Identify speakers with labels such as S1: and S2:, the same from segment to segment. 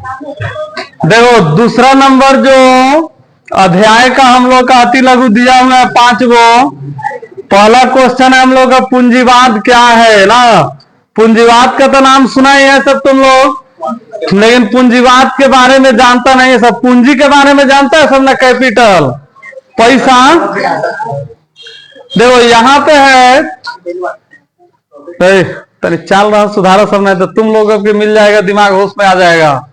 S1: देखो दूसरा नंबर जो अध्याय का हम लोग का अति लघु दिया हुआ है 5 गो। पहला क्वेश्चन है हम लोग का पूंजीवाद क्या है ना। पूंजीवाद का तो नाम सुना ही है सब तुम लोग, लेकिन पूंजीवाद के बारे में जानता नहीं है सब। पूंजी के बारे में जानता है सब ना, कैपिटल पैसा। देखो यहाँ पे है तनी चल रहा सुधारो सब, नहीं तो तुम लोगों को मिल जाएगा, दिमाग होश में आ जाएगा।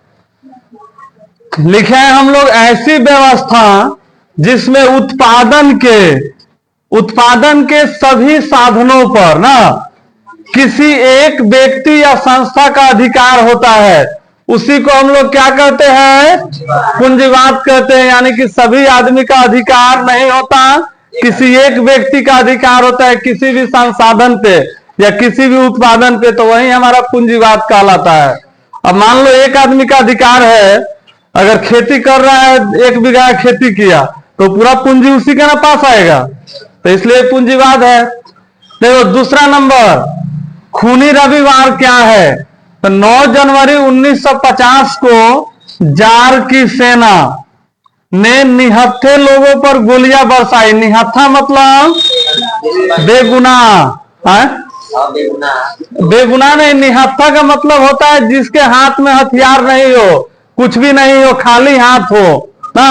S1: लिखे हैं हम लोग ऐसी व्यवस्था जिसमें उत्पादन के सभी साधनों पर ना किसी एक व्यक्ति या संस्था का अधिकार होता है, उसी को हम लोग क्या कहते हैं, पूंजीवाद कहते हैं। यानी कि सभी आदमी का अधिकार नहीं होता, किसी एक व्यक्ति का अधिकार होता है किसी भी संसाधन पे या किसी भी उत्पादन पे, तो वही हमारा पूंजीवाद कहलाता है। अब मान लो एक आदमी का अधिकार है, अगर खेती कर रहा है 1 बीघा खेती किया तो पूरा पूंजी उसी के ना पास आएगा, तो इसलिए पूंजीवाद है। देखो दूसरा नंबर खूनी रविवार क्या है, तो 9 जनवरी 1950 को जार की सेना ने निहत्थे लोगों पर गोलियां बरसाई। निहत्था मतलब बेगुनाह है, बेगुनाह नहीं, निहत्था का मतलब होता है जिसके हाथ में हथियार नहीं हो, कुछ भी नहीं हो, खाली हाथ हो ना।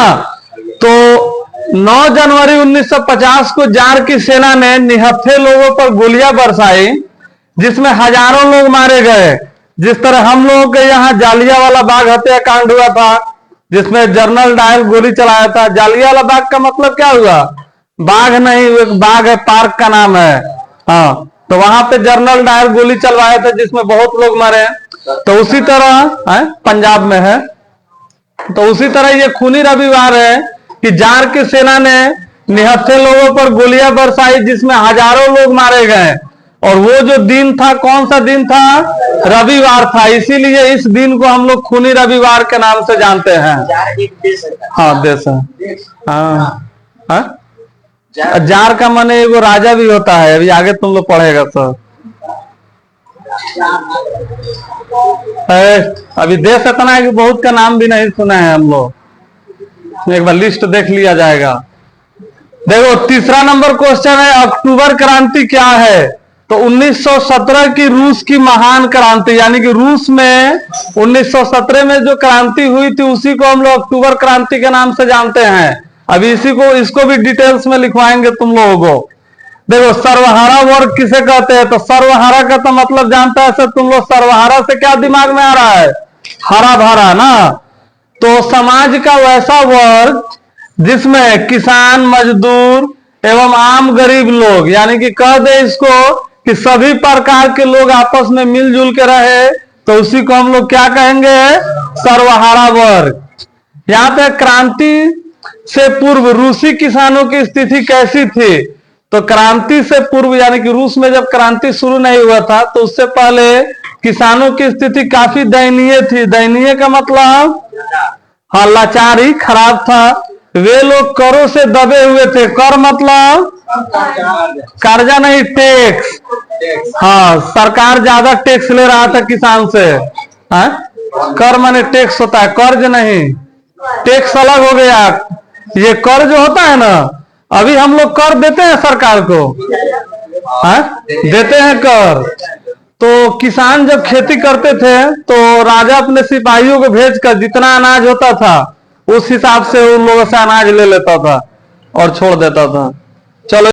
S1: तो 9 जनवरी 1950 को जार की सेना ने निहत्थे लोगों पर गोलियां बरसाई, जिसमें हजारों लोग मारे गए। जिस तरह हम लोगों के यहाँ जालियांवाला बाग हत्याकांड हुआ था, जिसमें जनरल डायर गोली चलाया था। जालियांवाला बाग का मतलब क्या हुआ, बाघ नहीं, एक बाग है, पार्क का नाम है। हाँ, तो वहां पे जनरल डायर गोली चलवाए थे जिसमें बहुत लोग मरे। तो उसी तरह है, पंजाब में है, तो उसी तरह ये खूनी रविवार है कि जार की सेना ने निहत्थे लोगों पर गोलियां बरसाई, जिसमें हजारों लोग मारे गए। और वो जो दिन था, कौन सा दिन था, रविवार था, इसीलिए इस दिन को हम लोग खूनी रविवार के नाम से जानते हैं। हाँ देश है, हाँ जार का माने एगो राजा भी होता है, अभी आगे तुम लोग पढ़ेगा सर। अभी देश इतना है कि बहुत का नाम भी नहीं सुना है हम लोग, एक बार लिस्ट देख लिया जाएगा। देखो तीसरा नंबर क्वेश्चन है अक्टूबर क्रांति क्या है, तो 1917 की रूस की महान क्रांति, यानी कि रूस में 1917 में जो क्रांति हुई थी उसी को हम लोग अक्टूबर क्रांति के नाम से जानते हैं। अभी इसको भी डिटेल्स में लिखवाएंगे तुम लोगों को। देखो सर्वहारा वर्ग किसे कहते हैं, तो सर्वहारा का तो मतलब जानता है सर तुम लोग। सर्वहारा से क्या दिमाग में आ रहा है, हरा भरा ना। तो समाज का वैसा वर्ग जिसमें किसान, मजदूर एवं आम गरीब लोग, यानी कि कह दे इसको कि सभी प्रकार के लोग आपस में मिलजुल के रहे, तो उसी को हम लोग क्या कहेंगे, सर्वहारा वर्ग। यहाँ पे क्रांति से पूर्व रूसी किसानों की स्थिति कैसी थी, तो क्रांति से पूर्व यानी कि रूस में जब क्रांति शुरू नहीं हुआ था तो उससे पहले किसानों की स्थिति काफी दयनीय थी। दयनीय का मतलब हाँ, लाचारी, खराब था। वे लोग करों से दबे हुए थे। कर मतलब कर्जा नहीं, टैक्स। हाँ, सरकार ज्यादा टैक्स ले रहा था किसान से। हाँ? कर माने टैक्स होता है, कर्ज नहीं, टैक्स अलग हो गया। ये कर जो होता है ना, अभी हम लोग कर देते हैं सरकार को, हाँ? देते हैं कर। तो किसान जब खेती करते थे तो राजा अपने सिपाहियों को भेजकर जितना अनाज होता था उस हिसाब से उन लोगों से अनाज ले लेता था और छोड़ देता था।